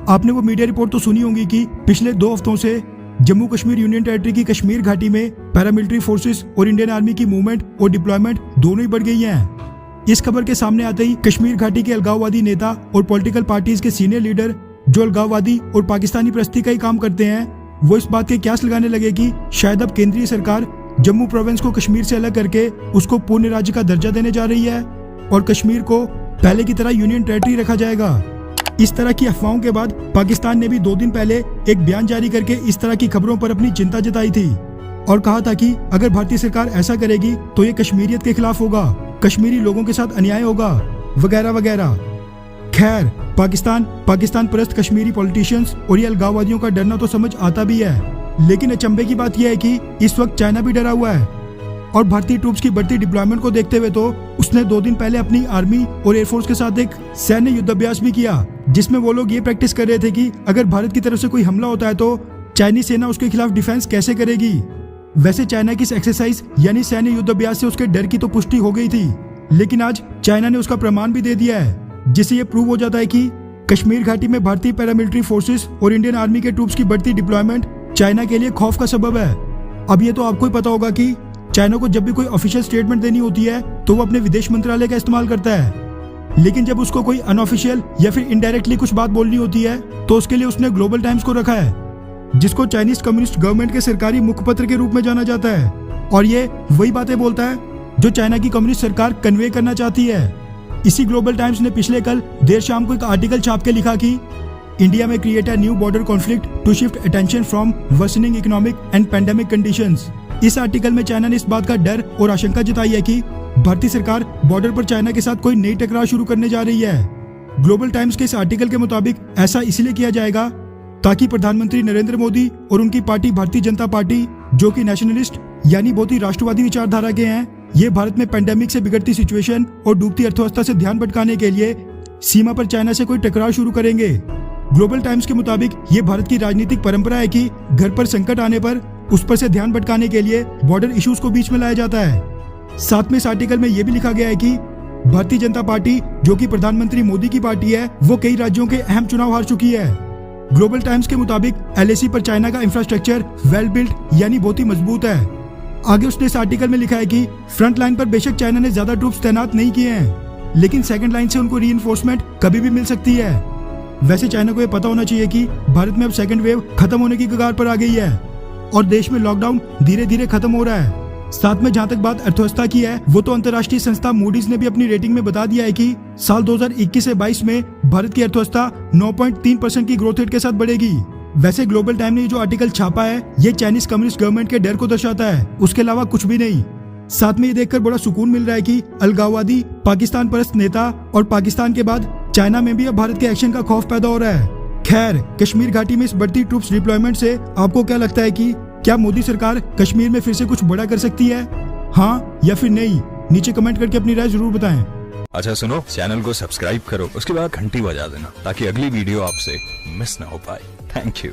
आपने वो media report तो सुनी होगी कि पिछले 2 हफ्तों से जम्मू कश्मीर यूनियन टेरिटरी की कश्मीर घाटी में पैरामिलिट्री फोर्सेस और इंडियन आर्मी की मूवमेंट और डिप्लॉयमेंट दोनों ही बढ़ गई हैं। इस खबर के सामने आते ही कश्मीर घाटी के अलगाववादी नेता और पॉलिटिकल पार्टीज के सीनियर लीडर जो अलगाववादी और पाकिस्तानी प्रस्ती का ही काम करते हैं, वो इस बात के क्यास लगाने लगे कि शायद अब केंद्रीय सरकार जम्मू प्रोविंस को कश्मीर से अलग करके उसको पूर्ण राज्य का दर्जा देने जा रही है और कश्मीर को पहले की तरह यूनियन टेरिटरी रखा जाएगा। इस तरह की अफवाहों के बाद पाकिस्तान ने भी 2 दिन पहले एक बयान जारी करके इस तरह की खबरों पर अपनी चिंता जताई थी और कहा था कि अगर भारतीय सरकार ऐसा करेगी तो ये कश्मीरियत के खिलाफ होगा, कश्मीरी लोगों के साथ अन्याय होगा, वगैरह वगैरह। खैर, पाकिस्तान परस्त कश्मीरी पॉलिटिशियंस और ये अलगाववादियों का डरना तो समझ आता भी है, लेकिन अचंभे की बात यह है कि इस वक्त चाइना भी डरा हुआ है और भारतीय ट्रूप्स की बढ़ती डिप्लॉयमेंट को देखते हुए तो उसने 2 दिन पहले अपनी आर्मी और एयरफोर्स के साथ एक सैन्य युद्धाभ्यास भी किया, जिसमें वो लोग ये प्रैक्टिस कर रहे थे कि अगर भारत की तरफ से कोई हमला होता है तो चाइनीज सेना उसके खिलाफ डिफेंस कैसे करेगी। वैसे चाइना की इस एक्सरसाइज यानी सैन्य युद्धाभ्यास से उसके डर की तो पुष्टि हो गई थी, लेकिन आज चाइना ने उसका प्रमाण भी दे दिया है, जिससे ये प्रूव हो जाता है कि कश्मीर घाटी में भारतीय पैरामिलिट्री फोर्सेस और इंडियन आर्मी के ट्रूप्स की बढ़ती डिप्लॉयमेंट चाइना के लिए खौफ का सबब है। अब ये तो आपको ही पता होगा कि चाइना को जब भी कोई ऑफिशियल स्टेटमेंट देनी होती है तो वो अपने विदेश मंत्रालय का इस्तेमाल करता है, लेकिन जब उसको कोई अनऑफिशियल या फिर इनडायरेक्टली कुछ बात बोलनी होती है तो उसके लिए उसने ग्लोबल टाइम्स को रखा है, जिसको चाइनीज कम्युनिस्ट गवर्नमेंट के सरकारी मुखपत्र के रूप में जाना जाता है और ये वही बातें बोलता है जो चाइना की कम्युनिस्ट सरकार कन्वे करना चाहती है। इसी ग्लोबल टाइम्स ने पिछले कल देर शाम को एक आर्टिकल छाप के लिखा कि इंडिया में create a new border conflict to shift attention from worsening economic and pandemic conditions. इस आर्टिकल में चाइना ने इस बात का डर और आशंका जताई है कि भारतीय सरकार बॉर्डर पर चाइना के साथ कोई नई टकराव शुरू करने जा रही है। ग्लोबल टाइम्स के इस आर्टिकल के मुताबिक ऐसा इसलिए किया जाएगा ताकि प्रधानमंत्री नरेंद्र मोदी और उनकी पार्टी भारतीय जनता पार्टी, जो कि नेशनलिस्ट यानी बहुत ही राष्ट्रवादी विचारधारा के हैं, ये भारत में पेंडेमिक से बिगड़ती सिचुएशन और डूबती अर्थव्यवस्था से ध्यान भटकाने के लिए सीमा पर चाइना से कोई टकराव शुरू करेंगे। ग्लोबल टाइम्स के मुताबिक ये भारत की राजनीतिक परंपरा है कि घर पर संकट आने पर उस पर से ध्यान भटकाने के लिए बॉर्डर इश्यूज को बीच में लाया जाता है। साथ में इस आर्टिकल में यह भी लिखा गया है कि भारतीय जनता पार्टी, जो कि प्रधानमंत्री मोदी की पार्टी है, वो कई राज्यों के अहम चुनाव हार चुकी है। ग्लोबल टाइम्स के मुताबिक LAC पर चाइना का इंफ्रास्ट्रक्चर वेल बिल्ट यानी बहुत ही मजबूत है। आगे उसने इस आर्टिकल में लिखा है कि फ्रंट लाइन पर बेशक चाइना ने ज्यादा ट्रूप्स तैनात नहीं किए हैं, लेकिन सेकंड लाइन से उनको रीइंफोर्समेंट कभी भी मिल सकती है। वैसे चाइना को यह पता होना चाहिए कि भारत में अब सेकंड वेव खत्म होने की कगार पर आ गई है और देश में लॉकडाउन धीरे धीरे खत्म हो रहा है। साथ में जहां तक बात अर्थव्यवस्था की है, वो तो अंतर्राष्ट्रीय संस्था मूडीज ने भी अपनी रेटिंग में बता दिया है कि साल 2021 से 22 में भारत की अर्थव्यवस्था 9.3% की ग्रोथ रेट के साथ बढ़ेगी। वैसे ग्लोबल टाइम ने जो आर्टिकल छापा है, ये चाइनीज कम्युनिस्ट गवर्नमेंट के डर को दर्शाता है, उसके अलावा कुछ भी नहीं। साथ में ये देखकर बड़ा सुकून मिल रहा है कि अलगाववादी पाकिस्तान परस्त नेता और पाकिस्तान के बाद चाइना में भी अब भारत के एक्शन का खौफ पैदा हो रहा है। खैर, कश्मीर घाटी में इस बढ़ती ट्रूप्स डिप्लॉयमेंट से आपको क्या लगता है कि क्या मोदी सरकार कश्मीर में फिर से कुछ बड़ा कर सकती है, हाँ या फिर नहीं? नीचे कमेंट करके अपनी राय जरूर बताएं। अच्छा सुनो, चैनल को सब्सक्राइब करो, उसके बाद घंटी बजा देना ताकि अगली वीडियो आपसे मिस ना हो पाए। Thank you.